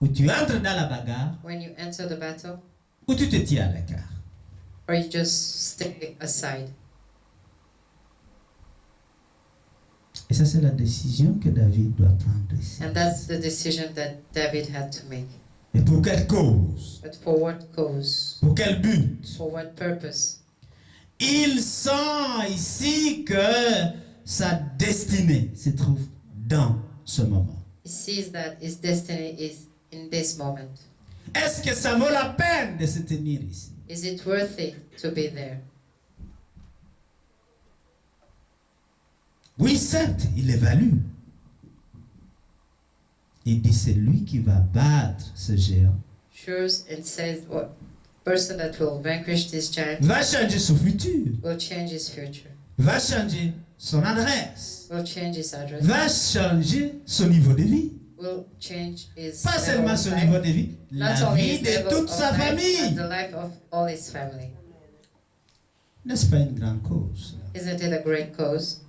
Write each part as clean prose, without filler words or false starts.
Ou tu entres dans la bagarre, when you enter the battle, ou tu te tiens à l'écart. or you just stay aside. Et ça, c'est la décision que David doit prendre ici. And that's the decision that David had to make. Et pour quelle cause? But for what cause? Pour quel but? For what purpose? Il sent ici que sa destinée se trouve dans ce moment. He sees that his destiny is in this moment. Est-ce que ça vaut la peine de se tenir ici? Is it worth it to be there? Oui, certes, il évalue. Il dit, c'est lui qui va battre ce géant. Sure, and says what person that will vanquish this giant Va changer son futur. will change his future. Va changer son adresse. Will change his address. Va changer son niveau de vie. Will change his Pas level seulement of son life, niveau de vie, not la only vie his de level toute of sa life, famille. but the life of all his family. N'est-ce pas une grande cause? Isn't it a great cause?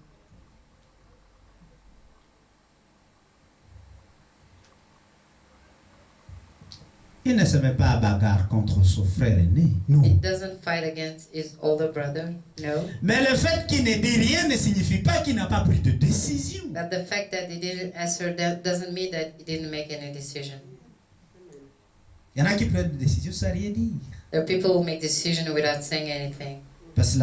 Il ne se met pas à bagarre contre son frère aîné. Non. He doesn't fight against his older brother, no. Mais le fait qu'il ne dit rien ne signifie pas qu'il n'a pas pris de décision. But the fact that he didn't answer that doesn't mean that he didn't make any decision. Il y en a qui prennent des décisions sans rien dire. There are people who make decisions without saying anything. Parce que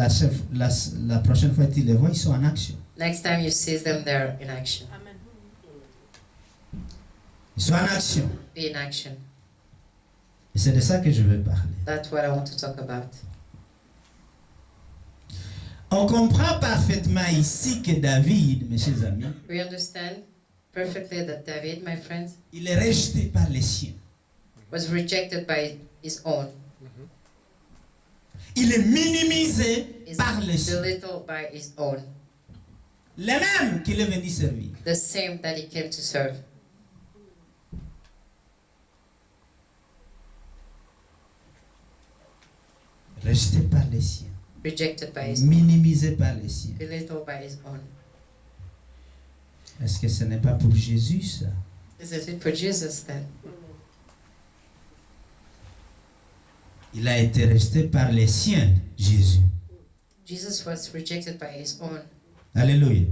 la prochaine fois que tu les vois, ils sont en action. Next time you see them, they're in action. Ils sont en action. Be in action. Et c'est de ça que je veux parler. That's what I want to talk about. On comprend parfaitement ici que David, mes chers amis, We understand perfectly that David, my friends, il est rejeté par les siens. was rejected by his own. Il est minimisé Is par les siens. belittled by his own. Les mêmes qu'il est venu servir. The same that he came to serve. Rejeté par les siens. Rejected by his own. Minimisé par les siens. Belittled by his own. Est-ce que ce n'est pas pour Jésus ça? Is it for Jesus then? Il a été rejeté par les siens, Jésus. Jesus was rejected by his own. Alléluia.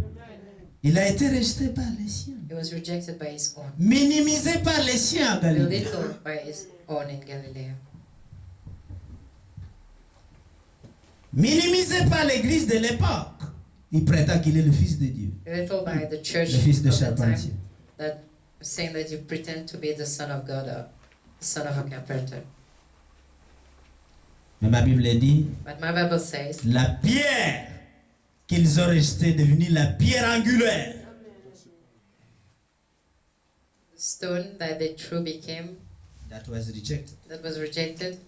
Il a été rejeté par les siens. He was rejected by his own. Minimisé par les siens à Galilée. Belittled by his own in Galilee. Minimisé par l'église de l'époque. Il prétend qu'il est le fils de Dieu. Belittled by the church Le fils de of that charpentier. time, that saying that you pretend to be the son of God, or the son of a carpenter. Mais ma Bible dit, But my Bible says, la pierre qu'ils ont rejetée est devenue la pierre angulaire. the stone that they threw became, That was rejected. that was rejected,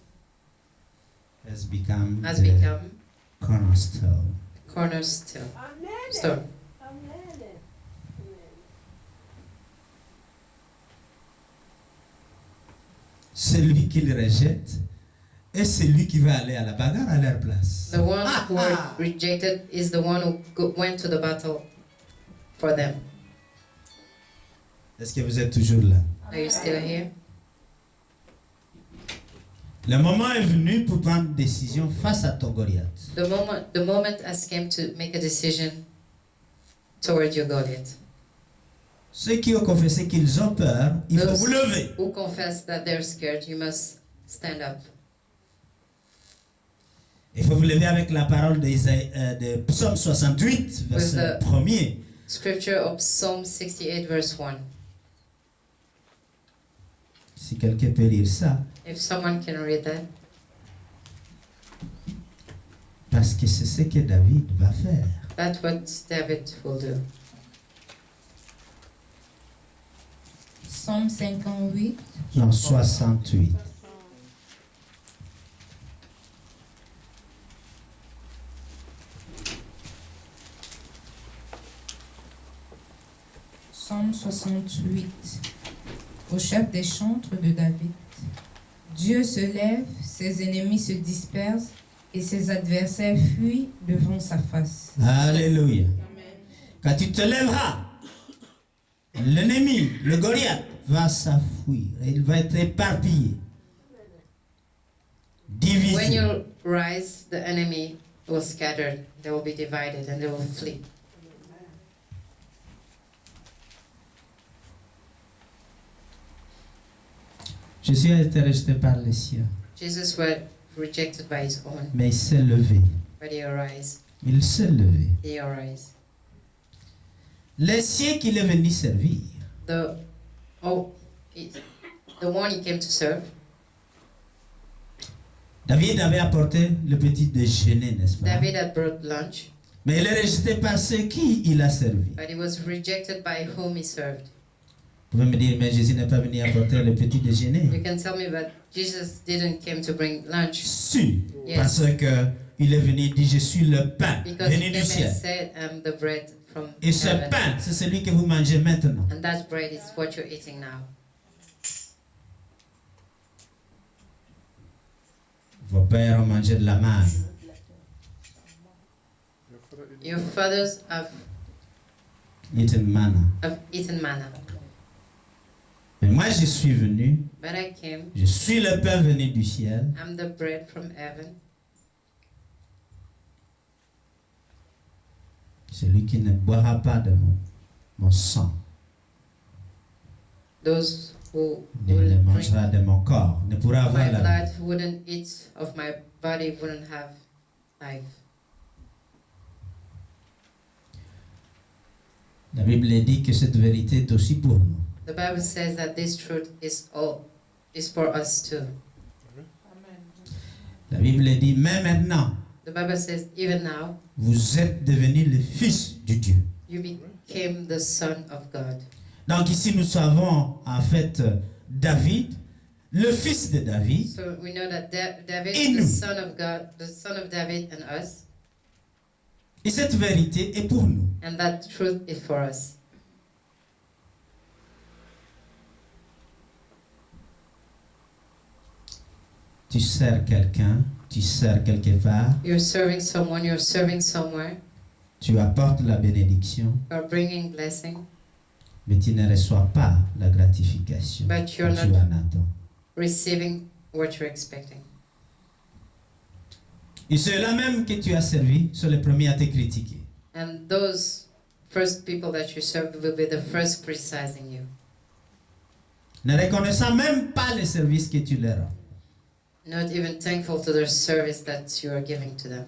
Has become has the become cornerstone. cornerstone. Stone. Celui qui le rejette est celui qui va aller à la bagarre à leur place. The one who rejected is the one who went to the battle for them. Est-ce que vous êtes toujours là? Are you still here? Le moment est venu pour prendre une décision face à ton Goliath. The moment has come to make a decision toward your Goliath. Ceux qui ont confessé qu'ils ont peur, il faut Those vous lever. who confess that they're scared, you must stand up. Il faut vous lever avec la parole de Psaume 68, verset 1er. Scripture of Psalm 68 verse 1. Si quelqu'un peut lire ça, If someone can read that, parce que c'est ce que David va faire. that's what David will do. Psaume 58. Non, 68. Psaume 68. Au chef des chantres de David. Dieu se lève, ses ennemis se dispersent et ses adversaires fuient devant sa face. Alléluia. Quand tu te lèveras, l'ennemi, le Goliath, va s'enfuir. Il va être éparpillé. When Divisé. you rise, the enemy will scatter. They will be divided and they will flee. Jésus a été rejeté par les siens. Jesus was rejected by his own, Mais il s'est levé. but he arose. Il s'est levé. He arose. Les siens qu'il est venu servir. The one he came to serve. David avait apporté le petit déjeuner, n'est-ce pas? David had brought lunch, Mais il est rejeté par ceux qui il a servi. but he was rejected by whom he served. Vous pouvez me dire, mais Jésus n'est pas venu apporter le petit déjeuner. You can tell me, but Jesus didn't came to bring lunch Si, Yes. parce que il est venu dire, je suis le pain because he venu du came and ciel. said, "I'm the bread from Et ce heaven." pain, c'est celui que vous mangez maintenant. And that bread is what you're eating now. Vos pères ont mangé de la manne. Your fathers have Eaten manna. eaten manna, Mais moi, je suis venu, but I came. je suis le pain venu du ciel. I'm the bread from heaven. Celui qui ne boira pas de mon sang, Those who ne will drink mangera de mon corps, ne pourra avoir my la vie. blood, who wouldn't eat of my body, wouldn't have life. La Bible dit que cette vérité est aussi pour nous. The Bible says that this truth is for us too. La Bible dit, mais maintenant, The Bible says even now vous êtes devenus le fils de Dieu. you became the son of God. Donc ici, nous savons en fait David, le fils de David, So we know that David, Et the nous. son of God, the son of David and us, et cette vérité est pour nous. and that truth is for us. Tu sers quelqu'un, tu sers quelque part, You're serving someone, you're serving somewhere, tu apportes la bénédiction, you're bringing blessing, mais tu ne reçois pas la gratification But que you're tu not- en attends. receiving what you're expecting. Et ceux-là même que tu as servi sont les premiers à te critiquer. And those first people that you serve will be the first criticizing you, Ne reconnaissant même pas le service que tu leur rends. not even thankful to the service that you are giving to them.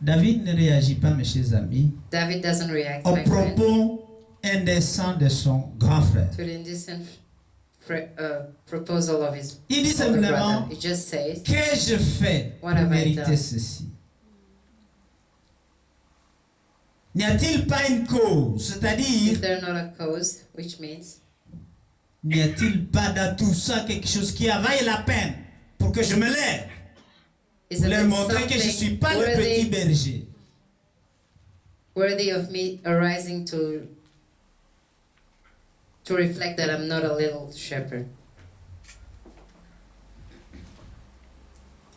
David ne réagit pas, mes chers amis, David doesn't react, au my friend, propos indécent de son grand frère. to the indecent proposal of his Il dit older simplement, brother. He just says, qu'ai-je fait What pour have I mériter done? ceci? N'y a-t-il pas une cause? C'est-à-dire, is there not a cause, which means, n'y a-t-il pas dans tout ça quelque chose qui availle la peine pour que je me lève? Pour isn't leur it montrer que je ne suis something pas le petit worthy, berger. worthy of me arising to reflect that I'm not a little shepherd?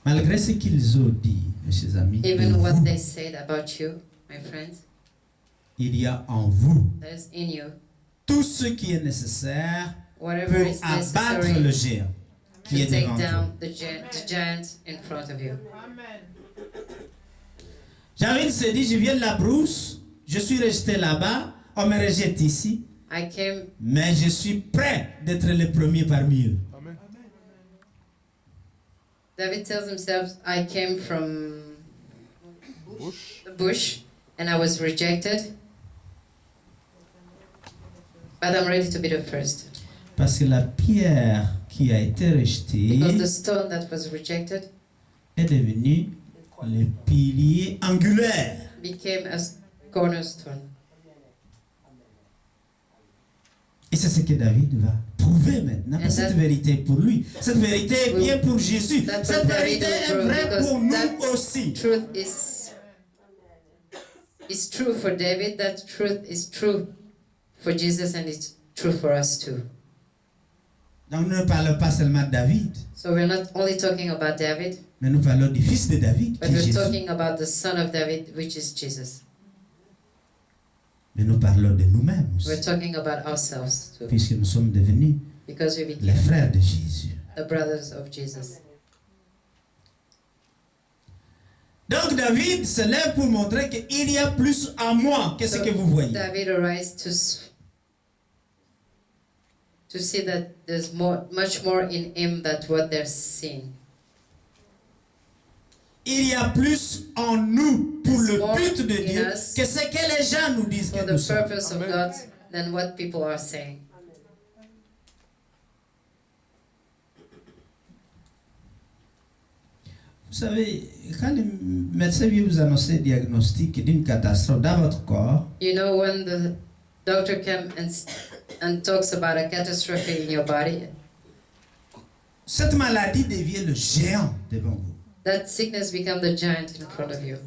Malgré ce qu'ils ont dit, mes chers amis, de Even what vous, they said about you, my friends, il y a en vous that is in you, tout ce qui est nécessaire whatever pour is abattre le necessary géant to qui est take devant toi. down the giant in front of you. David se dit, je viens de la brousse, je suis resté là-bas, on me rejette ici, I came, mais je suis prêt d'être le premier parmi eux. David tells himself, I came from Bush. the bush and I was rejected, but I'm ready to be the first. Parce que la pierre qui a été rejetée Because the stone that was rejected est devenue le pilier angulaire. became a cornerstone. Et c'est ce que David va prouver maintenant. And Cette that- vérité est pour lui. Cette vérité est bien pour Jésus. That's Cette what David vérité will est prove, vraie because pour nous that aussi. truth is true for David, that truth is true for Jesus, and it's true for us too. Donc nous ne parlons pas seulement de David, So we're not only talking about David, mais nous parlons du fils de David, but qui est we're Jésus. talking about the son of David, which is Jesus. Mais nous parlons de nous-mêmes We're aussi, talking about ourselves too, puisque nous sommes devenus because we les became frères de Jésus. the brothers of Jesus. Donc David se lève pour montrer qu'il y a plus en moi que ce que vous voyez. David arise to see that there's much more in him than what they're seeing. Il y a plus en nous pour There's le more but de in Dieu us que ce que les gens nous disent For que the nous sommes. purpose of God than what people are saying. Vous savez, quand le médecin vient vous annoncer le diagnostic d'une catastrophe dans votre corps, You know, when the doctor comes and talks about a catastrophe in your body, cette maladie devient le géant devant vous. that sickness becomes the giant in front of you.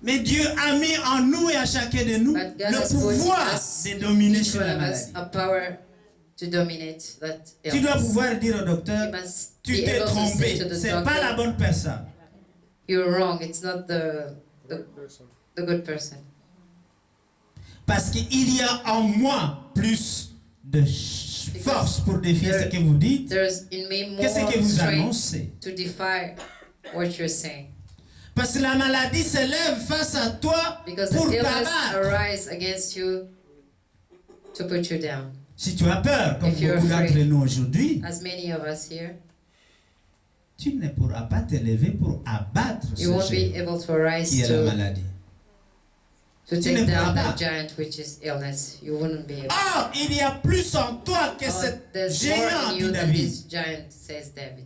Mais Dieu a mis en nous et à chacun de nous But God le has put pouvoir us, de dominer each sur one la of us, maladie. a power to dominate that Tu dois illness. pouvoir dire au You docteur, must tu be t'es able to say trompé, to the c'est pas la doctor, bonne personne. you're wrong, it's not the good person. Parce qu'il y a en moi plus de force pour défier ce que vous dites There's in me que ce que more vous strength annoncez. to defy what you're saying. Parce que la maladie se lève face à toi Because pour the illness t'abattre. arise against you to put you down. Si tu as peur, comme If you're beaucoup d'entre afraid. nous aujourd'hui, As many of us here, tu ne pourras pas te lever pour abattre you won't ce be géant able to arise qui est la to maladie. Tu ne take pourras down pas. that giant which is illness. You wouldn't be able. Or, il y a plus en toi que Oh, ce there's more géant, in dit you than David. this giant, says David.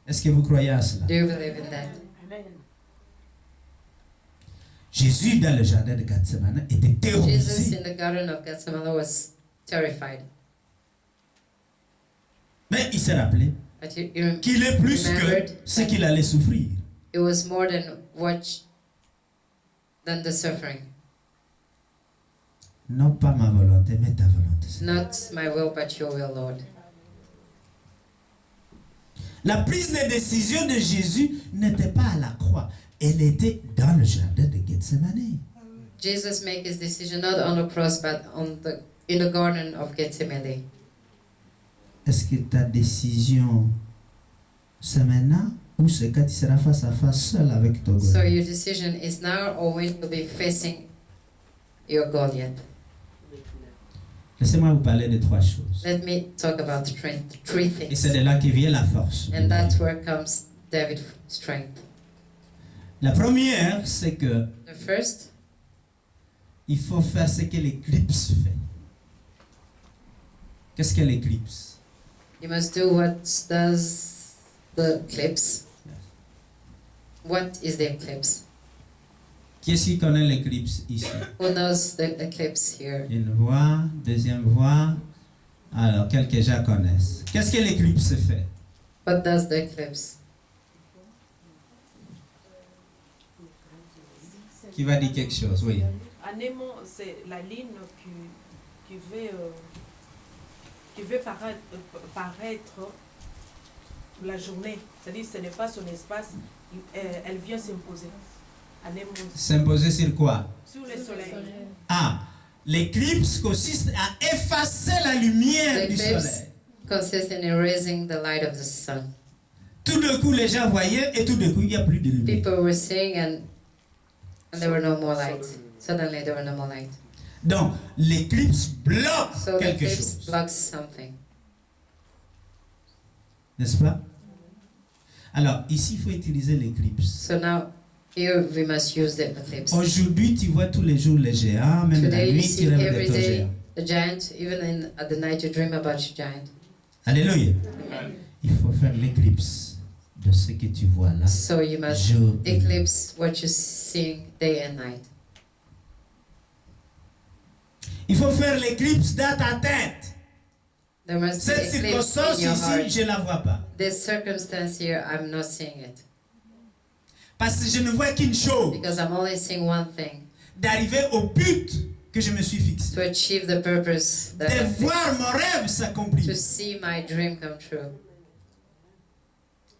Est-ce que vous croyez à cela? Do you believe in that? Jésus, dans le jardin de Gethsemane, était Jesus terrorisé. in the Garden of Gethsemane was terrified. Mais il s'est rappelé But you qu'il est plus que remembered ce that qu'il allait souffrir. it was more than the suffering. Non pas ma volonté, mais ta volonté. Not my will, but your will, Lord. La prise de décision de Jésus n'était pas à la croix. Elle était dans le jardin de Gethsemane. Jesus made his decision not on the cross, but in the Garden of Gethsemane. Est-ce que ta décision, c'est maintenant ou c'est quand tu seras face à face seul avec ton So Goliath? your decision is now or when you'll be facing your Goliath. Laissez-moi vous parler de trois choses. Let me talk about three Et things. c'est de là que vient la force. And that's where comes David's strength. La première, c'est que The first, il faut faire ce que l'éclipse fait. Qu'est-ce que l'éclipse? you must do what does the eclipse. What is the eclipse? Qui est-ce qui connaît l'éclipse ici? Who knows the eclipse here? Une voix, deuxième voix. Alors, quelques gens connaissent. Qu'est-ce que l'éclipse fait? What does the eclipse? Qui va dire quelque chose? Oui. Anémon, c'est la ligne qui veut paraître la journée. C'est-à-dire ce n'est pas son espace, elle vient s'imposer. Anémon. S'imposer sur quoi? Sur le soleil. Ah, l'éclipse consiste à effacer la lumière The du eclipse soleil. consists in erasing the light of the sun. Tout d'un coup, les gens voyaient et tout d'un coup, il n'y a plus de lumière. People were seeing and there were no more light. Suddenly there were no more light. Donc, l'éclipse bloque So the quelque eclipse chose. blocks something. N'est-ce pas? Alors, ici, il faut utiliser l'éclipse. So now here we must use the eclipse. Aujourd'hui, tu vois tous les jours les géants, même la Today you nuit, see tu rêves every de ton day géant. the giant, even at the night you dream about your giant. Alléluia. Amen. Il faut faire l'éclipse de ce que tu vois là. So you must Jour et nuit. eclipse what you're seeing day and night. Il faut faire l'éclipse dans ta tête. There must be Cette eclipse circonstance in your ici, heart. je ne la vois pas. This circumstance here, I'm not seeing it. Parce que je ne vois qu'une chose, Because I'm only seeing one thing. d'arriver au but que je me suis To fixé. achieve the purpose that De I fixed. voir mon rêve To s'accomplir. see my dream come true.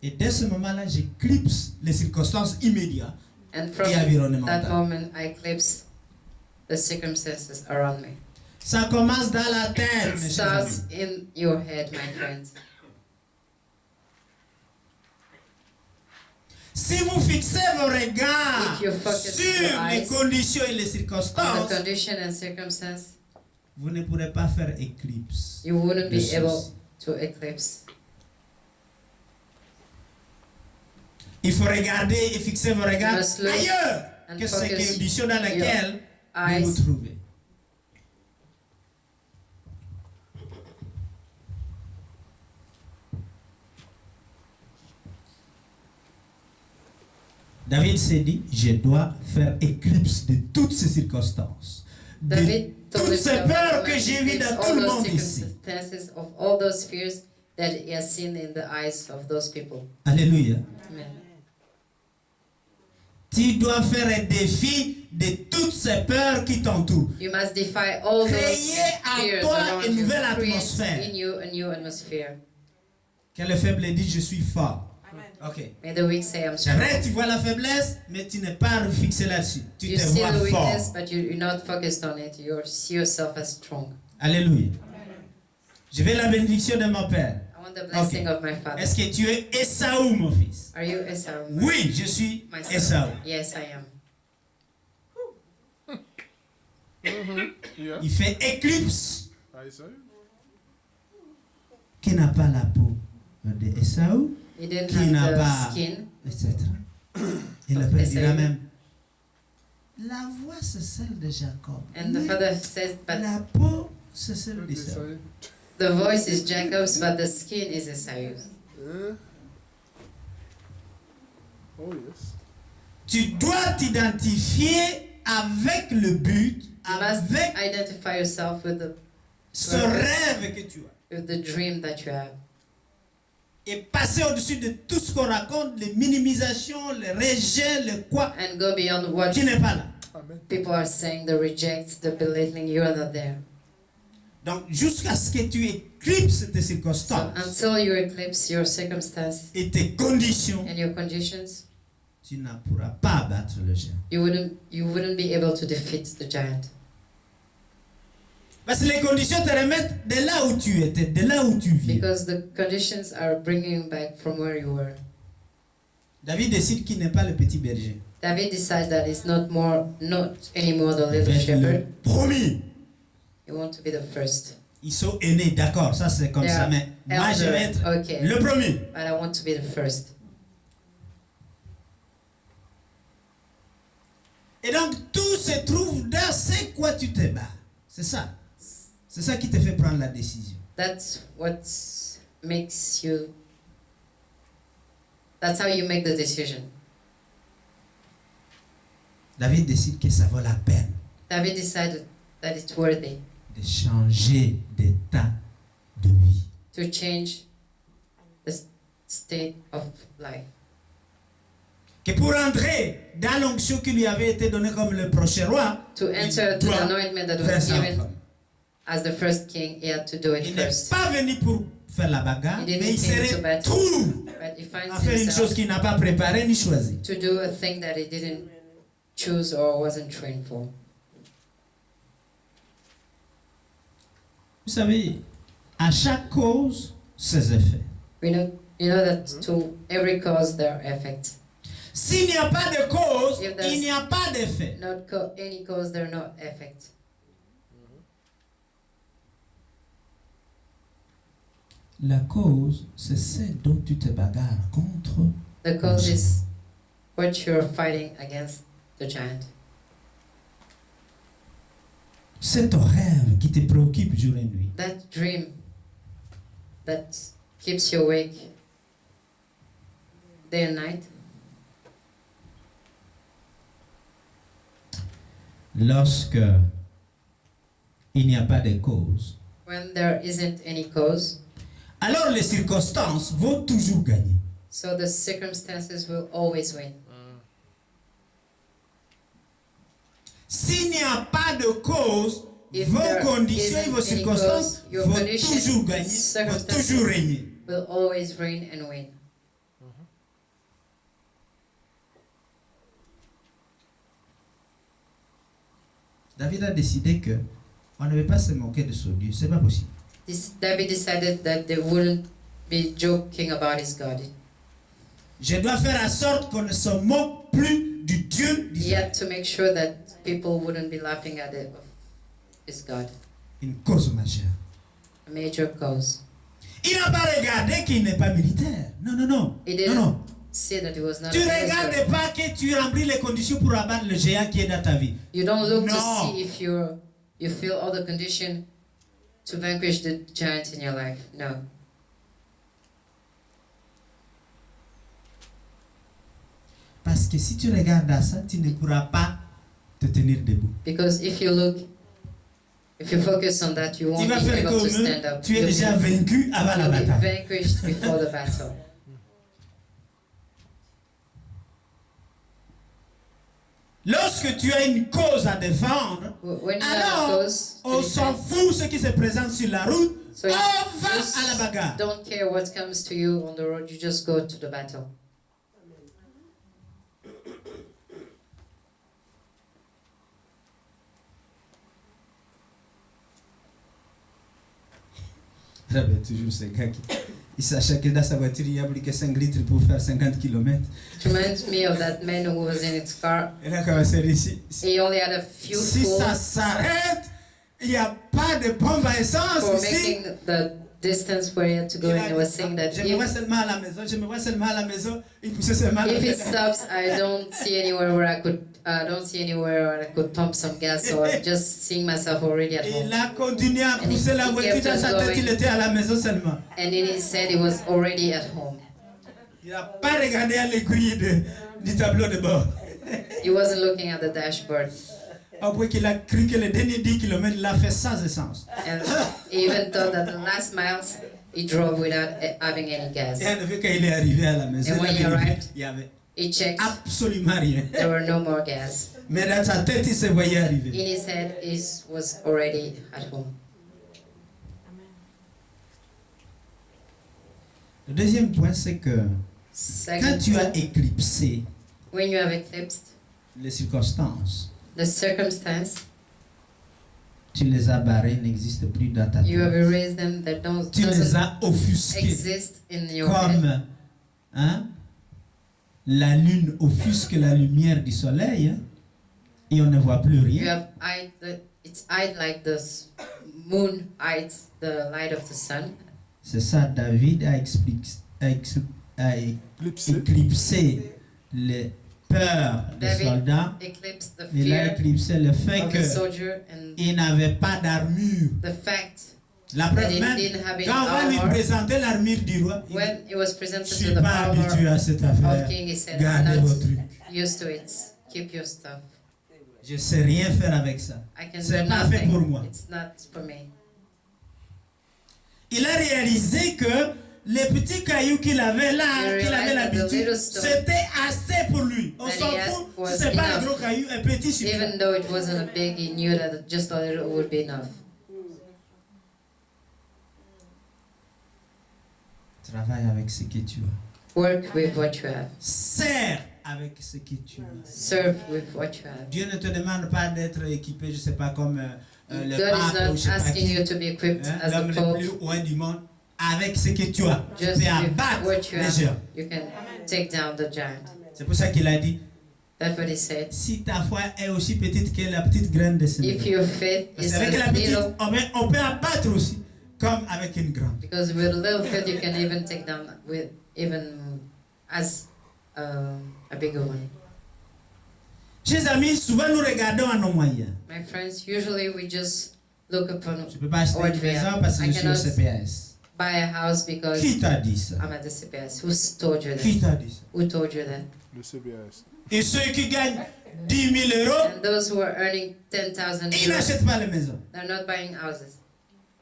Et dès ce moment-là, j'éclipse les circonstances immédiates And from et that environnementales. moment, I eclipse the circumstances around me. Ça commence dans la tête, It mes chers amis. starts in your head, my friends. Si vous fixez vos regards If you focus sur your les eyes conditions et les On the circonstances, condition and circumstance, vous ne pourrez pas faire éclipse. you wouldn't de be ceci. able to eclipse. Il faut regarder et fixer vos regards must look ailleurs and que ces focus conditions dans lesquelles vous Eyes vous trouvez. David s'est dit, je dois faire éclipse de toutes ces circonstances, de David told toutes ces himself peurs to que j'ai vues eclipse dans tout all le those monde ici. circumstances, of all those fears that he has seen in the eyes of those people. Alléluia. Amen. Tu dois faire un défi de toutes ces peurs qui t'entourent. You must defy all those Créer à fears toi around une you. nouvelle Create atmosphère. in you a new atmosphere. Que le faible dit, je suis fort. Amen. Ok. May the weak say, I'm C'est strong. vrai, tu vois la faiblesse, mais tu n'es pas fixé là-dessus. Tu You te see vois the weakness, fort. but you're not focused on it. You see yourself as strong. Alléluia. Je veux la bénédiction de mon Père. I want the blessing of my Father. Est-ce que tu es Esaü, mon fils? Are you Esau? Oui, je suis My son? Esaü. Yes, I am. Yeah. Il fait éclipse. I say. Qui n'a pas la peau de Esaü, He didn't qui n'a have pas, the skin. etc. Et le of Père dira Esaü. même, la voix c'est celle de Jacob. And the mais father says, but la peau c'est celle What they d'Esaü. say? the voice is Jacob's, but the skin is Esau's. Yeah. Oh yes. Tu dois t'identifier avec le but, You must avec identify yourself with ce rêve que tu as. the dream that you have. Et passer au-dessus de tout ce qu'on raconte, les minimisations, les rejets, le quoi. And go beyond what Tu n'es pas là. Amen. people are saying, the reject, the belittling. You are not there. Donc, jusqu'à ce que tu éclipses tes So circonstances until you eclipse your circumstances et tes conditions, and your conditions, tu ne pourras pas battre le géant. you wouldn't be able to defeat the giant. Parce que les conditions te remettent de là où tu étais, de là où tu vis. Because the conditions are bringing you back from where you were. David décide qu'il n'est pas le petit berger. David decides that he's not anymore the Il little va être le shepherd. premier. You want to be the first. Ils sont aînés, d'accord, ça c'est comme They ça, are mais moi je vais être okay. le premier. But I want to be the first. Et donc tout se trouve dans ce quoi tu te bats. C'est ça. C'est ça qui te fait prendre la décision. That's what makes you. That's how you make the decision. David décide que ça vaut la peine David decided that it's worthy de changer d'état de vie. to change the state of life. Que pour entrer dans l'onction qui lui avait été donnée comme le prochain roi, To enter il to the doit anointment that faire was ça en given premier. as the first king, he had to do it Il n'est first. pas venu pour faire la bagarre, He didn't mais il se came to battle. retrouve But he finds à faire une chose himself qu'il n'a pas préparée ni choisie. to do a thing that he didn't choose or wasn't trained for. Vous savez, à chaque cause, ses effets. You know that to every cause there are effects. S'il n'y a pas de cause, If there's il n'y a pas d'effet. Not any cause there are not effects. La cause, c'est celle dont tu te bagarres contre. The cause is what you're fighting against the giant. C'est ton rêve qui te préoccupe jour et nuit. That dream that keeps you awake day and night. Lorsque il n'y a pas de cause, When there isn't any cause, alors les circonstances vont toujours gagner. so the circumstances will always win. S'il n'y a pas de cause, If vos there conditions et isn't vos any circonstances cause, your vont conditions, toujours gagner, vont circumstances toujours régner. Will always reign and win. David a décidé que on ne veut pas se moquer de son Dieu. C'est pas possible. David decided that they wouldn't be joking about his God. Je dois faire en sorte qu'on ne se moque plus du Dieu He d'Israël. had to make sure that people wouldn't be laughing at his God. Une cause majeure. A major cause. Il n'a pas regardé qu'il n'est pas militaire. Non, non, non. He Non, didn't non. see that he was not Tu a ne military. regardes pas que tu remplis les conditions pour abattre le géant qui est dans ta vie. You don't look No. to see if you feel all the condition to vanquish the giant in your life. No. Parce que si tu regardes à ça, tu ne pourras pas te tenir debout. Because if you focus on that, you Tu won't vas be faire able to comme stand up. tu es déjà vaincu avant la You'll be bataille. vanquished before the battle. Lorsque tu as une cause à défendre, When you have alors those, on s'en fout ce qui se présente sur la route, so on you va just à la bagarre. don't care what comes to you on the road. You just go to the battle. J'avais toujours ce gars qui il sachait que dans sa voiture il n'y a plus que 5 litres pour faire 50 km. It reminds me of that man who was in his car. Et là, quand on s'est dit, si He only had a few ça full s'arrête, il n'y a pas de pompe à essence for ici. making the distance where he had to go, and he was saying that Je me vois seulement à la maison, je me vois seulement à la maison, il poussait seulement if it stops, I don't see anywhere where I could pump some gas. So I'm just seeing myself already at home. Il a continué à pousser la voiture dans sa tête, il était à la maison seulement. And then he said he was already at home. Il n'a pas regardé à l'aiguille du tableau de bord. He wasn't looking at the dashboard, Au point qu'il a cru que les derniers 10 km l'a fait sans essence. and he even thought that the last miles he drove without having any gas. Et en effet, quand il est arrivé à la maison, And when il he a vérifié, arrived, il n'y avait He checked, absolument rien. there were no more gas. Mais dans sa tête, il se voyait In arriver. his head, he was already at home. Le deuxième point, c'est que quand Second, tu as éclipsé when you have eclipsed les circonstances, the circumstance, tu les as barrés, n'existent plus dans ta you have tête. erased them that Tu les doesn't as offusqués exist in your head. comme hein, la lune offusque la lumière du soleil hein, et on ne voit plus You rien. have it's eyed like the moon hides the light of the sun. C'est ça, David a éclipsé les peurs des David soldats. eclipsed the Il a fear éclipsé le fait of the soldier and qu'il n'avait pas d'armure. the fact La that preuve he même, didn't have any quand on va lui armor. présenter l'armure du roi, il dit, When it was presented je to suis the pas armor habitué à cette of affaire. king, he said, I'm Gardez vos not trucs. used to it. Keep your stuff. Je sais rien faire avec ça. I can C'est do pas fait pour nothing. moi. It's not for me. Il a réalisé que les petits cailloux qu'il avait là, You qu'il avait realize that the l'habitude, little stone c'était assez pour lui. On that s'en he had fout, was si c'est pas un enough. gros caillou, un petit suffit. Even though it wasn't a big, he knew that just a little would be enough. Travaille avec ce que tu as. Work with what you have. Sers avec ce que tu as. Serve with what you have. Dieu ne te demande pas d'être équipé, je sais pas, comme le God pape ou is je sais not pas asking qui, you to be equipped hein, as l'homme the le Pope. plus loin du monde. Avec ce que tu as, tu Just peux with abattre what you les have, géants. you can take down the giant. C'est pour ça qu'il a dit, That's what he said. si ta foi est aussi petite que la petite graine de If sénégal. your faith Parce is qu'avec la as petite, little, on peut abattre aussi, comme avec une grande. because with a little faith you can even take down with even as a bigger one. Chers amis, souvent nous regardons à nos moyens. My friends, usually we just look upon Je ne peux pas acheter what une we maison have. parce que I je suis au cannot CPS. buy a house because Qui t'a dit ça? I'm at the CPS. Who told you Qui that? t'a dit ça? Who told you that? Le CBS. Et ceux qui gagnent 10 000 euros, And those who are earning 10,000 ils euros, n'achètent pas la maison. they're not buying houses.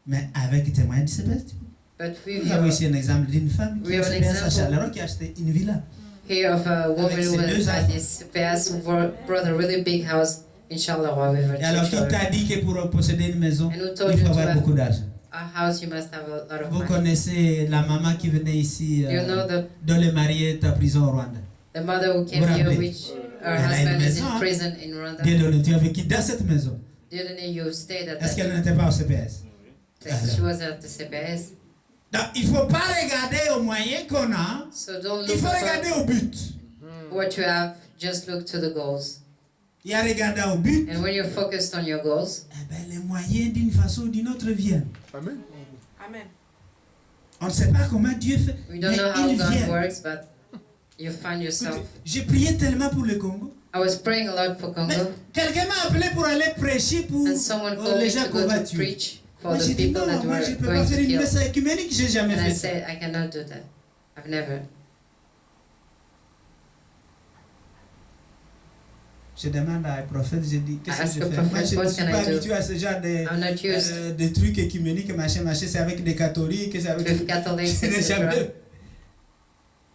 Mais avec tes moyens du CPS, But we vous avez aussi un exemple d'une femme qui We est au have an CPS à example. Charleroi qui a acheté une villa. hear of a woman Avec who ses was deux at enfants. this CPS who brought a really big house in Charleroi with her Et alors, two qui children. t'a dit que pour posséder une maison, And who told il you faut to avoir have beaucoup d'argent? a house, you must have a lot of Vous money. connaissez la maman qui venait ici, You know dont le mari est en prison au Rwanda. the mother who came Vous here, rappelez? which her Elle a une husband is maison, in hein? prison in Rwanda. Dieu donne, tu as vécu dans cette maison. Didn't you stay at Est-ce that? qu'elle n'était pas au CPS? She was at the CBS. Donc, il ne faut pas regarder aux moyens qu'on a, So don't il look faut regarder at au but. what you have, just look to the goals. Il y a regarder au but, And when you're focused on your goals, eh ben, les moyens d'une façon ou d'une autre viennent. Amen. Amen. On ne sait pas comment Dieu fait, we mais don't know how ils God viennent. works, but you find yourself. Écoutez, j'ai prié tellement pour le Congo. I was praying a lot for Mais Congo, quelqu'un m'a appelé pour aller prêcher pour and someone called les me gens to qu'on go va to tuer. preach for Moi the j'ai dit people non, that moi je were ne peux going pas to faire une kill. messe écuménique, j'ai jamais And I fait ça. said, I cannot do that. I've never. Je demande à un prophète, je dis, qu'est-ce Ask que je the fais? Moi prophet, je ne what suis can pas I do? habitué à ce genre I'm not used de trucs écuméniques, machin, machin, c'est avec des catholiques, c'est avec... with Catholics, Je n'ai jamais... etc.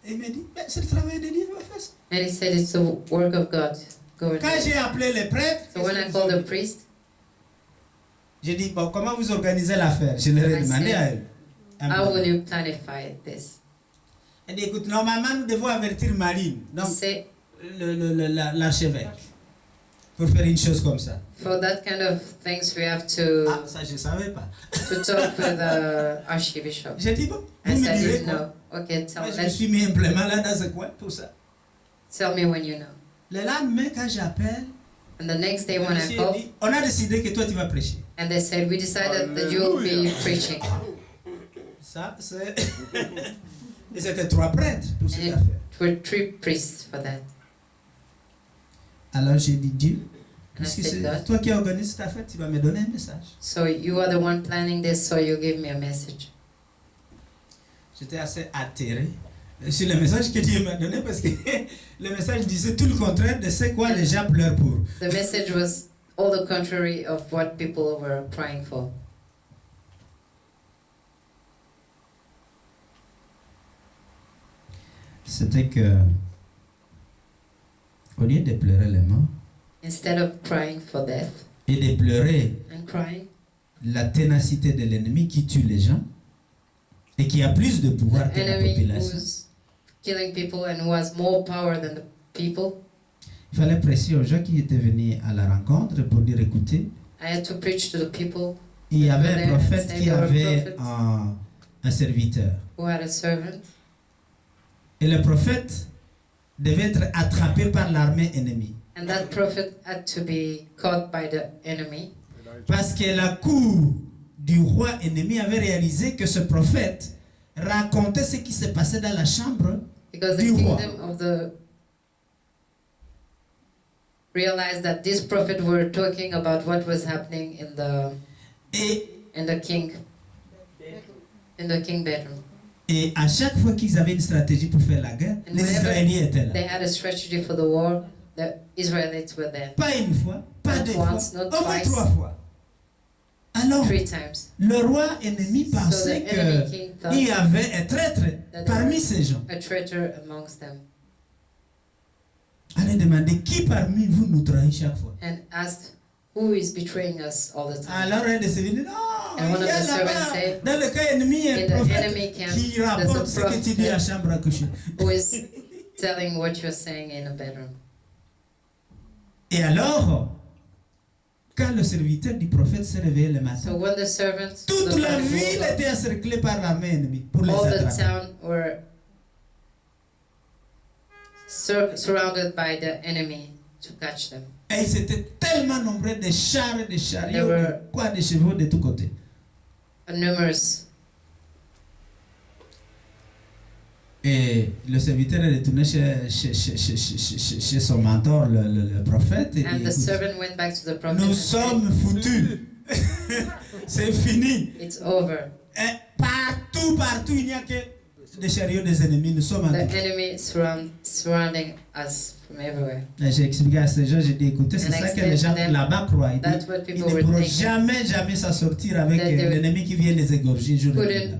Et il m'a dit, mais c'est le travail de Dieu, va faire ça. And he said, it's the work of God. Go and do Quand it. j'ai appelé les prêtres, So when I called the priest, j'ai dit, bon, comment vous organisez l'affaire? Je leur ai I demandé said, à eux. how will you planify this? Elle dit, écoute, normalement, nous devons avertir Marine, He donc said, l'archevêque, pour faire une chose comme ça. for that kind of things, we have Ah, to ça, je ne savais pas. talk with the archbishop. J'ai dit, bon, I vous me said, direz you quoi? know. Okay, Moi, je me let's suis mis implément là dans ce coin, tout ça. tell me when you know. Le lendemain, quand j'appelle, And the next day le when I monsieur called, dit, on a décidé que toi, tu vas prêcher. and they said, we decided that you will be Hallelujah. preaching. Ça, c'est... Et c'était 3 prêtres, pour cette And affaire. it were 3 priests for that. Alors j'ai dit, Dieu, And I puisque said, c'est God, toi qui organise cette affaire, tu vas me donner un message. so you are the one planning this, so you give me a message. J'étais assez atterré sur le message que Dieu m'a donné parce que le message disait tout le contraire de ce quoi les gens pleurent pour. The message was all the contrary of what people were crying for. C'était que, au lieu de pleurer les morts Instead of crying for death et de pleurer and crying, la ténacité de l'ennemi qui tue les gens et qui a plus de the pouvoir que la enemy population, who's killing people and who has more power than the people, il fallait prêcher aux gens qui étaient venus à la rencontre pour dire écoutez, I had to preach to the people il y avait un There, prophète say qui there were avait prophets. un serviteur. who had a servant, Et le prophète devait être attrapé par l'armée ennemie. and that prophet had to be caught by the enemy Parce que la cour du roi ennemi avait réalisé que ce prophète racontait ce qui se passait dans la chambre because the du roi. kingdom of the realized that this prophet were talking about what was happening Et, in the king bedroom. et à chaque fois qu'ils avaient une stratégie pour faire la guerre, And les whenever Israéliens étaient là. They had a strategy for the war. The Israelites were there Pas une fois, pas Not deux once, fois, not au moins twice. 3 fois. Alors, 3 times. le roi ennemi pensait So the enemy king qu'il y thought avait un traître parmi ces gens. a traitor amongst them Allez demander qui parmi vous nous trahit chaque fois. and asked, who is betraying us all the time? Alors un de ces venus, non, And one il y of a the servants là-bas, said, dans le cas ennemi, un in the prophète enemy camp, qui there's rapporte a ce que tu dis à la prophet chambre à coucher. who is telling what you're saying in a bedroom. Et alors, quand le serviteur du prophète s'est réveillé le matin, So when the servants, toute the la prophet ville woke up, était encerclée par l'armée ennemie pour les all the attraper. town were surrounded by the enemy to catch them. Et ils étaient tellement nombreux de chars et de chariots, There were- de quoi, de chevaux de tous côtés. Numerous. Et le serviteur est retourné chez son mentor, le prophète, et And dit, the écoute, servant went back to the prophet nous and said, sommes foutus. C'est fini. it's over. Et partout, il n'y a que des chariots des ennemis. Nous sommes en The tout. enemy surrounding us from everywhere. Et j'ai expliqué à ces gens, j'ai dit, écoutez, c'est And ça que explain les to gens them, là-bas croient. Ils That's disent, what ils people ne were pourront thinking. jamais s'en sortir avec That they would- l'ennemi qui vient les égorger un jour et Couldn't- nuit.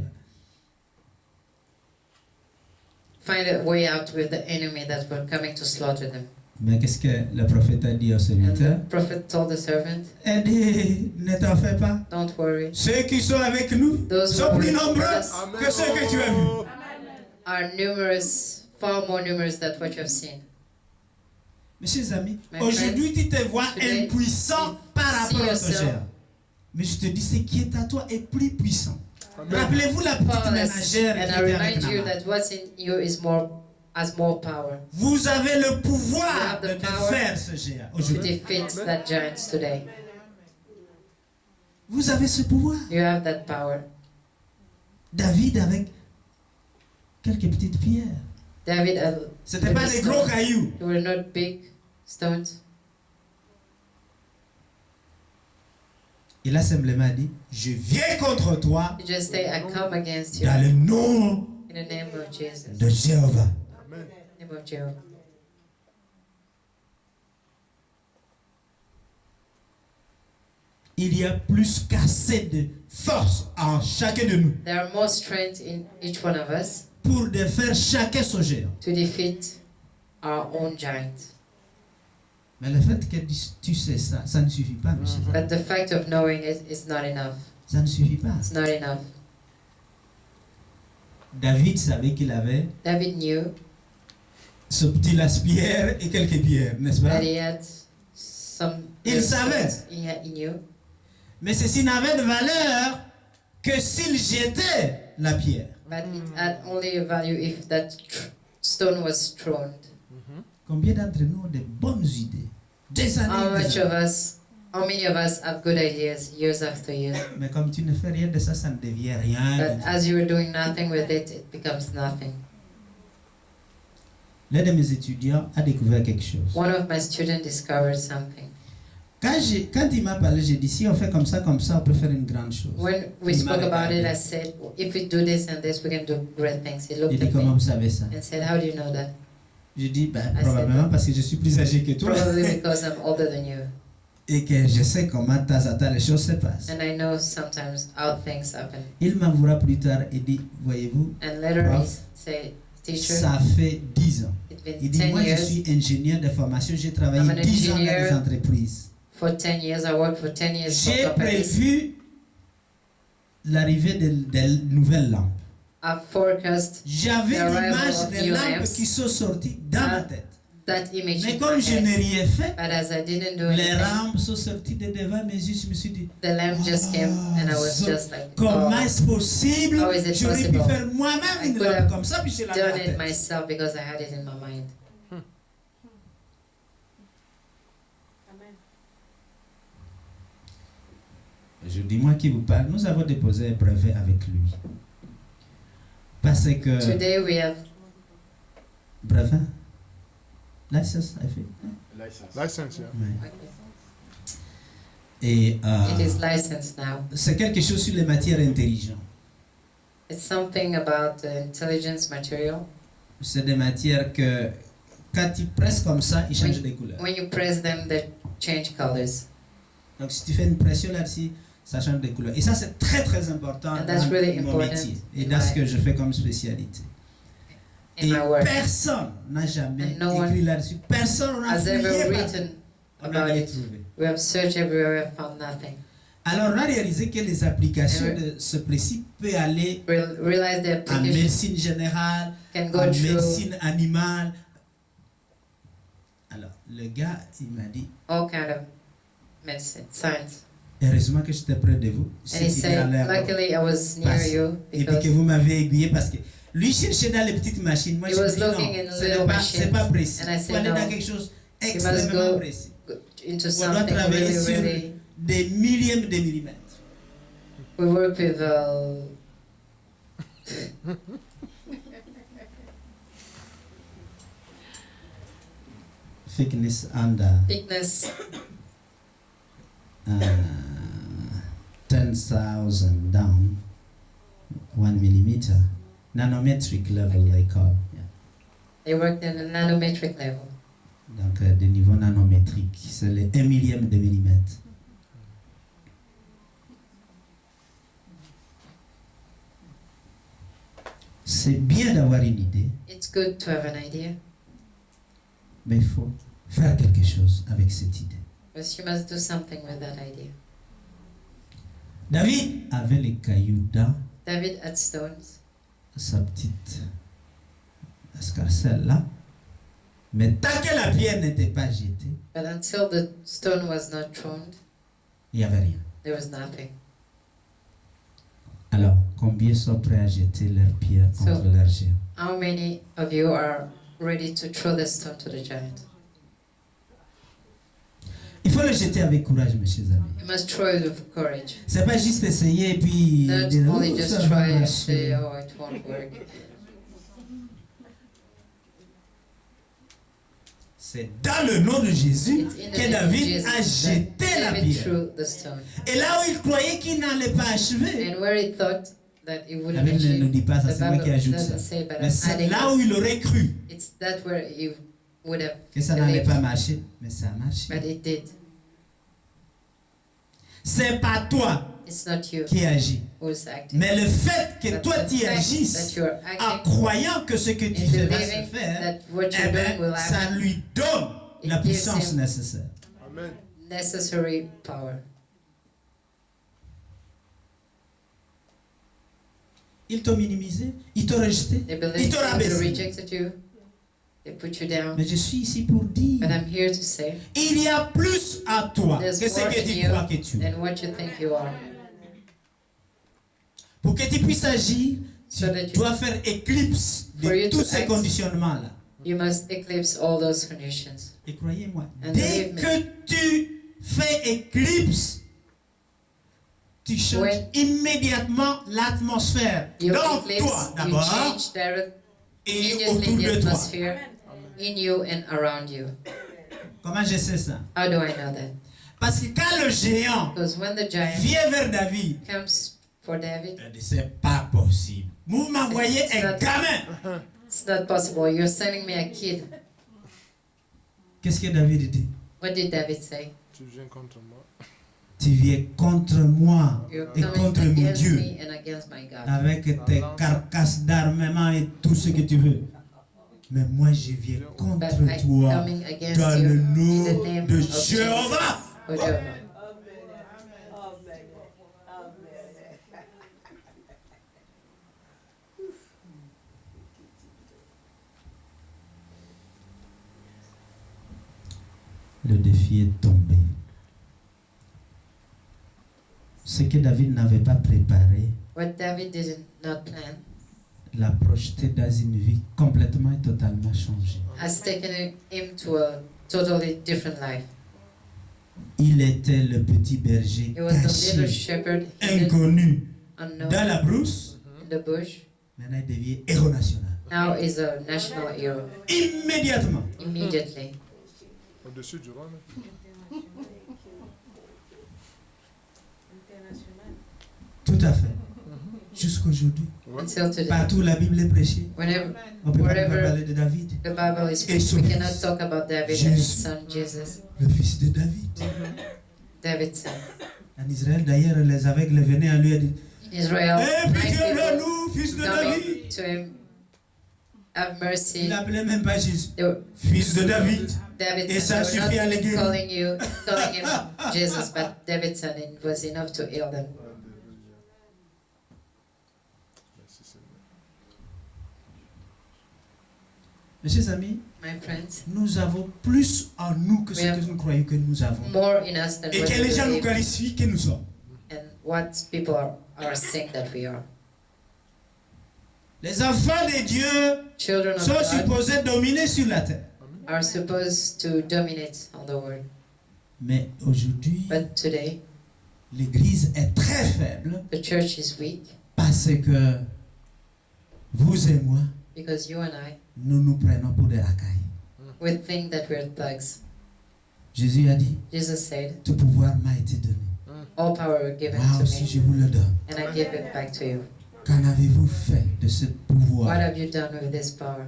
Find a way out with the enemy that were coming to slaughter them. Mais qu'est-ce que le prophète a dit au And serviteur? the prophet told the servant, Il dit, ne t'en fais pas. don't worry. Ceux qui sont avec nous Those who sont are plus with nombreux us que ceux que tu as vus. are numerous, far more numerous than what you have seen. Mes chers amis, My aujourd'hui tu te vois today, impuissant you par rapport see au yourself. Seigneur. Mais je te dis, ce qui est à toi est plus puissant. Amen. Rappelez-vous la petite Powerless. ménagère qui And I était avec remind you Naaman. that what's in you has more power Vous avez le You pouvoir have de the power défaire ce géant to aujourd'hui. defeat that giant today. Vous avez ce pouvoir. You have that power. David avec quelques petites pierres. David had C'était pas des gros cailloux. They were not big stones. Il a simplement dit, je viens contre toi You just say, I come against you dans le nom in the name of Jesus. de Jéhovah. Amen. Name of Jehovah. Il y a plus qu'assez de force en chacun de nous There are more strength in each one of us pour défaire chacun son géant. to defeat our own giant. Mais le fait que tu sais ça, ça ne suffit pas, monsieur. But the fact of knowing it is not enough. Ça ne suffit pas. It's not enough. David savait qu'il avait David knew ce petit lance-pierre et quelques pierres, n'est-ce pas? that he had some. Il savait. He knew. Mais ceci n'avait de valeur que s'il jetait la pierre. But it had only a value if that stone was thrown. Combien d'entre nous ont de bonnes idées? Des années. How des much années. of us, how many of us have good ideas years after years? Mais comme tu ne fais rien de ça, ça ne devient rien. But du tout. as you are doing nothing with it, it becomes nothing. L'un de mes étudiants a découvert quelque chose. One of my students discovered something. Quand il m'a parlé, j'ai dit, si on fait comme ça, on peut faire une grande chose. When we Il spoke m'a about it, regardé. I said, if we do this and this, we can do great things. He Il looked dit, at comment me vous savez ça? and said, how do you know that? J'ai dit, ben, I probablement said, parce que je suis plus âgé que toi. Probably because I'm older than you. Et que je sais comment de temps en temps les choses se passent. And I know sometimes how things happen. Il m'avouera plus tard et dit, voyez-vous, And later he Prof, said, teacher, ça fait 10 ans. it's been Il dit, 10 moi je years. suis ingénieur de formation, j'ai travaillé I'm an 10 ans dans engineer. des entreprises. For 10 years, I worked for 10 years for J'ai companies. prévu l'arrivée de nouvelles lampes. I forecast J'avais The arrival l'image of des new lampes lamps. qui sont sorties dans ma tête. that image Mais in comme my je head. n'ai rien fait, But as I didn't do les anything, lampes sont sorties de devant mes yeux. Je me suis dit, the lamp just came and I was so just like, comment oh, est-ce possible? How is it J'aurais pu possible? faire moi-même I une could lampe have comme ça, puis je l'avais dans done la it tête. myself because I had it in my mind. Amen. Je dis, moi qui vous parle, nous avons déposé un brevet avec lui. Parce que... Today we have Brevet? License, I think. License, yeah. Ouais. Et it is licensed now. c'est quelque chose sur les matières intelligentes. It's something about the intelligence material. C'est des matières que, quand tu presses comme ça, ils changent de couleur. When you press them, they change colors. Donc si tu fais une pression là-dessus, ça change de couleur. Et ça, c'est très très important And that's dans really mon important métier et in dans ce my- que je fais comme spécialité. In Et my work, personne n'a jamais And no écrit là-dessus. Personne n'a has fouillé ever là-dessus. written On n'a about rien it. trouvé. We have searched everywhere, we have found nothing. Alors on a réalisé que les applications And de ce principe peuvent aller Realize the en application médecine générale, can go en through médecine animale. Alors le gars, il m'a dit, all kind of medicine, science. heureusement que j'étais près de vous. And he said, luckily I was near Parce- you Et puis because que vous m'avez aiguillé parce que lui cherchait dans les petites machines. Moi He je was dis non, looking in ce little n'est pas, machines. c'est pas précis. And I Il faut said aller no. dans quelque chose must extrêmement go- précis. into On doit something travailler really, sur really. des millièmes de millimètres. We work with Thickness and thickness 10,000 down 1 millimeter. Nanometric level they call. Yeah. They worked in a nanometric level. Donc des niveaux nanométriques. C'est les 1 millième de millimètre. C'est bien d'avoir une idée, It's good to have an idea, mais il faut faire quelque chose avec cette idée. but you must do something with that idea. David avait les cailloux dans David had stones sa petite escarcelle là. Mais tant que la pierre n'était pas jetée, But until the stone was not thrown, il n'y avait rien. there was nothing. Alors, combien sont prêts à jeter leur pierre contre leur géant? How many of you are ready to throw the stone to the giant? Il faut le jeter avec courage, mes chers amis. You must throw it with courage. C'est pas juste essayer et puis Not dire, only oh, just ça va try and marcher. say, oh, it won't work. C'est dans le nom de Jésus It's in the que name of David Jesus a that jeté la David pierre. threw the stone. Et là où il croyait qu'il n'allait pas achever, And where he thought that it la wouldn't Bible ne achieve, nous dit pas ça, the c'est moi qui Bible ajoute ça. doesn't say, but Mais I'm c'est adding là où il aurait cru it. It's that where he would have que ça n'allait believed, pas marcher, mais ça a marché. but it did. C'est pas toi It's not you qui agis, who's acting. mais le fait que But toi the tu fact agisses that you're en acting croyant que ce que tu and fais va se believing faire, that what eh you're bien, doing will ça happen, lui donne It la gives puissance him- nécessaire. Amen. necessary power. Ils t'ont minimisé, ils t'ont rejeté, They ils believed t'ont you, they rabaissé. rejected you, they put you down. Mais je suis ici pour dire, But I'm here to say, il y a plus à toi there's que ce more que in tu you crois que tu es. than what you think you are. Pour que tu puisses agir, So that tu you- dois faire éclipse For de you to tous ces act. conditionnements-là. You must eclipse all those conditions. Et croyez-moi, And dès believe me. que tu fais éclipse, tu changes When- immédiatement l'atmosphère You dans eclipse, toi you d'abord change et immediately autour the de toi. atmosphere in you and around you. Comment je sais ça? How do I know that? Parce que quand le géant Because when the giant vient vers David, comes for David, il dit c'est pas possible. Vous m'envoyez It's un not- gamin. it's not possible. You're sending me a kid. Qu'est-ce que David dit? What did David say? Tu viens contre moi. Tu viens contre moi You're et coming contre mon against Dieu me and against my God. avec tes carcasses d'armement et tout ce que tu veux. Mais moi je viens But contre I'm toi coming against dans you le in nom the name de of Jesus. Jéhovah. Oh, Jehovah. Le défi est tombé. Ce que David n'avait pas préparé What David did not plan l'a projeté dans une vie complètement et totalement changée. has taken him to a totally different life. Il était le petit berger He was the little caché, shepherd hidden, inconnu unknown dans la brousse. in the bush. Maintenant il devient héros national. Now is a national hero. Immédiatement. Immediately. Au-dessus du roi. Tout à fait. Jusqu'aujourd'hui. Until today. Partout où la Bible est prêchée, Whenever on peut pas Wherever- parler de David, the Bible is Et preached, son we fils. cannot talk about David and Jésus. his son Jesus. le fils de David. David's son. En Israël, d'ailleurs, les aveugles venaient à lui et disaient, In Israel, Eh, blind pitié de people nous, fils de David. coming to him, have mercy. Il n'appelait même pas Jésus. They were- Fils de David. David's Et son. ça They were suffit à les not guérir. calling him Jesus, but David's son. It was enough to heal them. Merci Seigneur. Mes chers amis, My friends, nous avons plus en nous que ce We have- que nous croyons que nous avons. more in us than Et what que we les gens nous believe qualifient que nous sommes. and what people are saying that we are. Les enfants de Dieu Children of sont God supposés dominer sur la terre. are supposed to dominate on the world. Mais aujourd'hui, But today, l'Église est très faible the church is weak parce que vous et moi, because you and I, nous nous prenons pour des racailles. we think that we're thugs. Jésus a dit, Jesus said, tout pouvoir m'a été donné. all power was given Moi to aussi, me, je vous le donne. and I give it back to you. Qu'en avez-vous fait de ce pouvoir? What have you done with this power?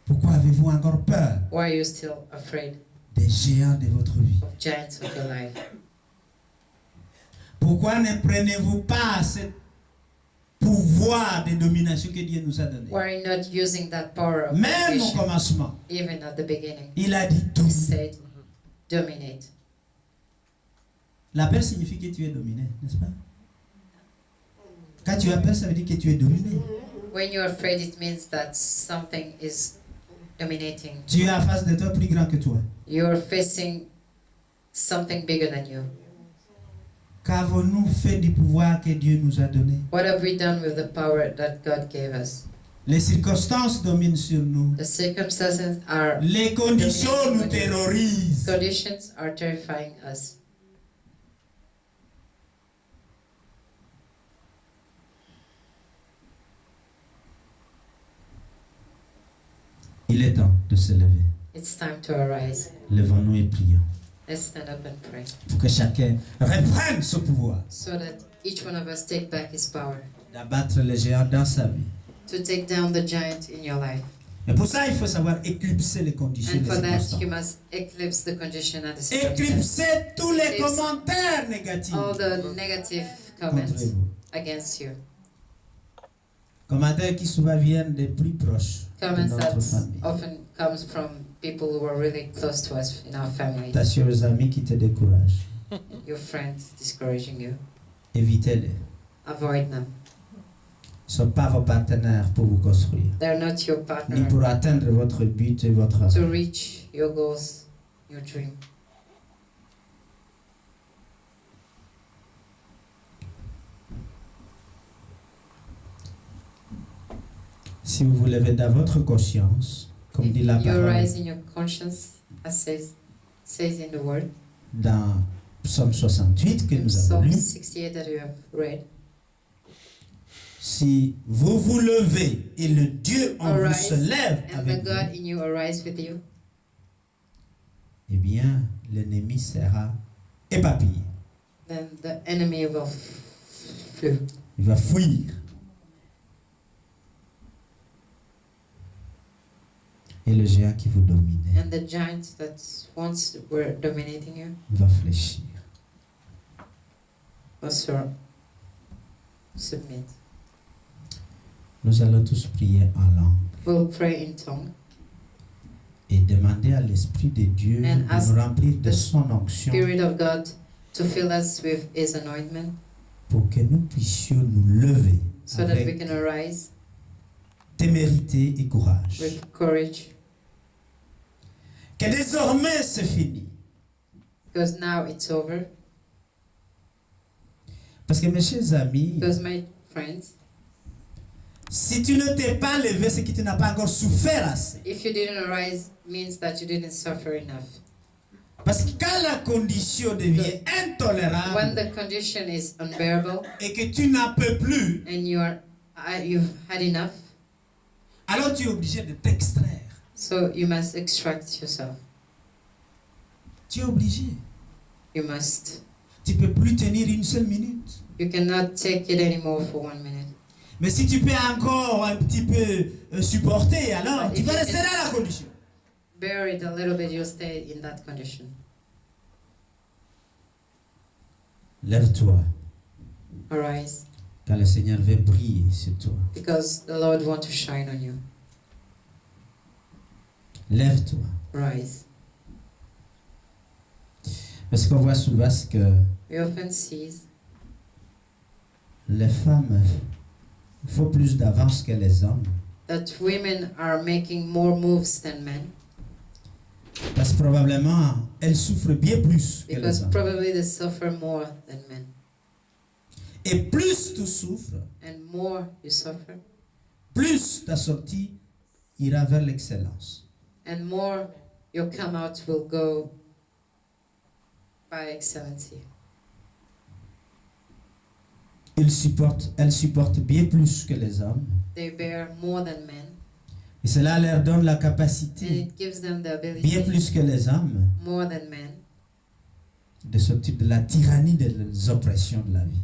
Pourquoi avez-vous encore peur Why are you still afraid des géants de votre vie? of giants of your life? Pourquoi ne prenez-vous pas ce pouvoir de domination que Dieu nous a donné? Why are you not using that power of Même au domination? commencement, Even at the beginning, il a dit he dominer. said, dominate. La peur signifie que tu es dominé, n'est-ce pas? Quand tu as peur, ça veut dire que tu es dominé. When you're afraid, it means that something is dominating. Tu es en face de toi plus grand que toi. You're facing something bigger than you. Qu'avons-nous fait du pouvoir que Dieu nous a donné? What have we done with the power that God gave us? Les circonstances dominent sur nous. The circumstances are Les conditions nous terrorisent. conditions are terrifying us. Il est temps de se lever. It's time to arise. Levons-nous et prions. Let's stand up and pray Pour que chacun reprenne ce pouvoir so that each one of us take back his power d'abattre les géants dans sa vie. to take down the giant in your life. Et pour ça, il faut savoir éclipser les conditions And et for les that, circonstances. you must eclipse the condition and the circumstance. Éclipser tous les Eclipse commentaires négatifs All the negative contre comments vous. against you. Commentaires qui souvent viennent des plus proches de Comments notre that famille. often comes from people who are really close to us in our family. Ta chers amis qui te découragent, Your friends discouraging you. évitez-les. Avoid them. Ne sont pas vos partenaires pour vous construire, They're not your ni partner pour atteindre votre but et votre to reach your goals, your dream. Si vous vous levez dans votre conscience, comme dit la You parole rise in your conscience, as says in the word. dans Psaume 68 que In nous avons Psalm lu, 68 that you have read. si vous vous levez et le Dieu en vous Arise, se lève and avec the vous, God in you arise with you, eh bien, l'ennemi sera éparpillé. then the enemy will flee. Il va fuir. Et le géant qui vous dominait And the giants that once were dominating you va fléchir. also submit. Nous allons tous prier en langue We'll pray in tongue et demander à l'Esprit de Dieu And de ask nous remplir de the son onction Spirit of God to fill us with His anointment pour que nous puissions nous lever so that we avec can arise témérité et courage. with courage, Que désormais c'est fini. because now it's over. Parce que mes chers amis, Because my friends, si tu ne t'es pas levé, c'est que tu n'as pas encore souffert assez. if you didn't arise, means that you didn't suffer enough. Parce que quand la condition devient When intolérable the condition is unbearable et que tu n'en peux plus, and you've had enough, alors tu es obligé de t'extraire. so you must extract yourself. Tu es obligé. You must. Tu ne peux plus tenir une seule minute. You cannot take it anymore for 1 minute. Mais si tu peux encore un petit peu supporter, alors But tu if vas you rester can- dans la condition. Bear it a little bit, you'll stay in that condition. Lève-toi, Arise, car le Seigneur veut briller sur toi. because the Lord wants to shine on you. Lève-toi. Rise. Parce qu'on voit souvent ce que We often see les femmes font plus d'avance que les hommes. that women are making more moves than men, Parce que probablement, elles souffrent bien plus que les because hommes. probably they suffer more than men. Et plus tu souffres, And more you suffer, plus ta sortie ira vers l'excellence. and more your come out will go by excellency. Elles supportent bien plus que les hommes. They bear more than men, Et cela leur donne la and capacité, it gives them the bien ability, plus que les hommes, more than men, de sortir de la tyrannie des oppressions de la vie.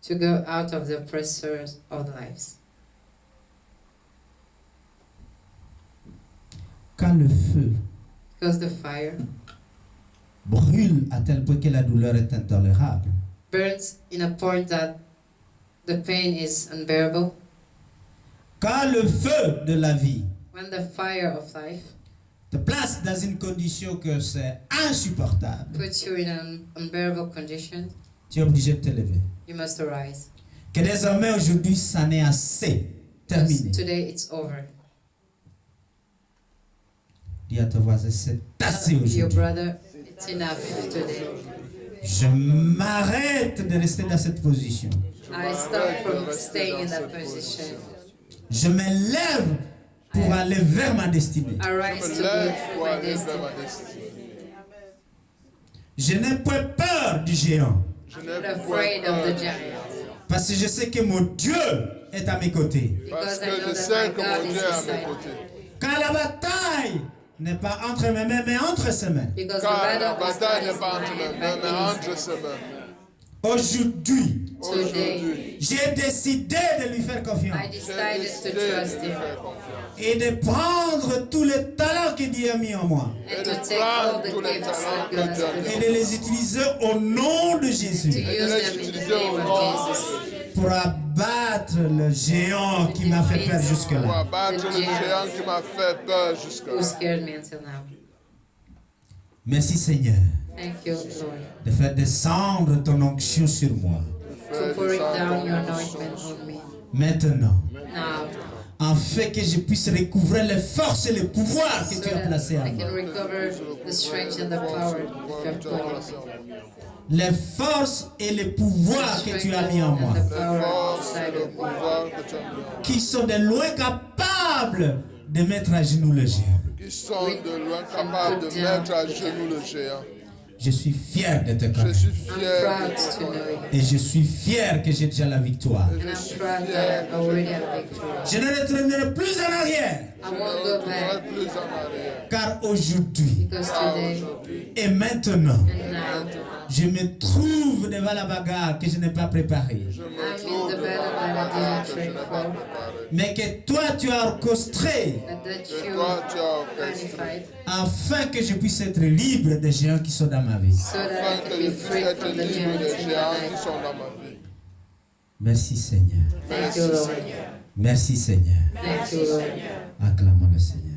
to go out of the oppressors of lives. Quand le feu Because the fire brûle à tel point que la douleur est intolérable, burns in a point that the pain is unbearable, quand le feu de la vie when the fire of life te place dans une condition que c'est insupportable, puts you in an unbearable condition, tu es obligé de te lever. you must arise. Que désormais aujourd'hui, ça n'est assez. Because Terminé. today it's over. Dis à ton voisin, c'est assez Your aujourd'hui. brother, it's enough today. Je m'arrête de rester dans cette position. I stop from staying in that position. Je me lève pour aller vers ma destinée. I rise to go through my destiny. Je n'ai pas peur du géant. I'm not afraid of the giant. Parce que je sais que mon Dieu est à mes côtés. Because Parce I que know je that sais my que God mon is Dieu est à mes beside me. côtés. Quand la bataille n'est pas entre mes mains, mais entre ses mains. Because the Car la battle is bataille not n'est pas in entre my mes hand, mains, but mais in entre His ses hand. mains. Aujourd'hui, Aujourd'hui, j'ai décidé de lui faire I confiance j'ai decided décidé to de trust lui Him faire confiance. et de prendre tous les talents que Dieu a mis en moi and Et to de take all prendre the tous les gifts talents that que God has Dieu a put mis et in de les utiliser au nom de to Jésus use them in the name of Jesus. pour abattre le géant qui m'a fait peur pour jusque-là. abattre le géant qui m'a fait peur jusqu'à Who là. scared me until now. Merci Seigneur Thank you, Lord, de faire descendre ton onction sur moi. for pouring down your anointment on me. Maintenant, Now, afin que je puisse recouvrir les forces et les pouvoirs que so tu as that placés en I moi. can recover the strength and the power that you have put in me. Les forces et les pouvoirs que tu as mis en moi, And the Les power forces et inside le of me. pouvoir que tu as mis en moi, qui sont de loin capables de mettre à genoux le géant. qui sont de loin capables de mettre à genoux le géant. Je suis fier de te Je connaître. suis I'm fier proud de to toi. know you. Et je suis fier que j'ai déjà la victoire. And I'm proud that I already have victory. Je ne retournerai plus en arrière. I won't Je go ne back plus en arrière. Car aujourd'hui because today et maintenant, and now je me trouve devant la bagarre que je n'ai pas préparée. Je me I'm in trouve the devant battle la that I bagarre didn't que je n'ai train pas for, préparée. Mais que toi tu as orchestré but that Et you toi, tu as orchestré magnified afin que je puisse être libre des géants qui sont dans ma vie. so that I afin can que be je puisse freed être from the libre giants des in my géants qui life. sont dans ma vie. Merci Seigneur. Thank you, Lord. Merci Seigneur. Thank you, Lord. Acclamons le Seigneur.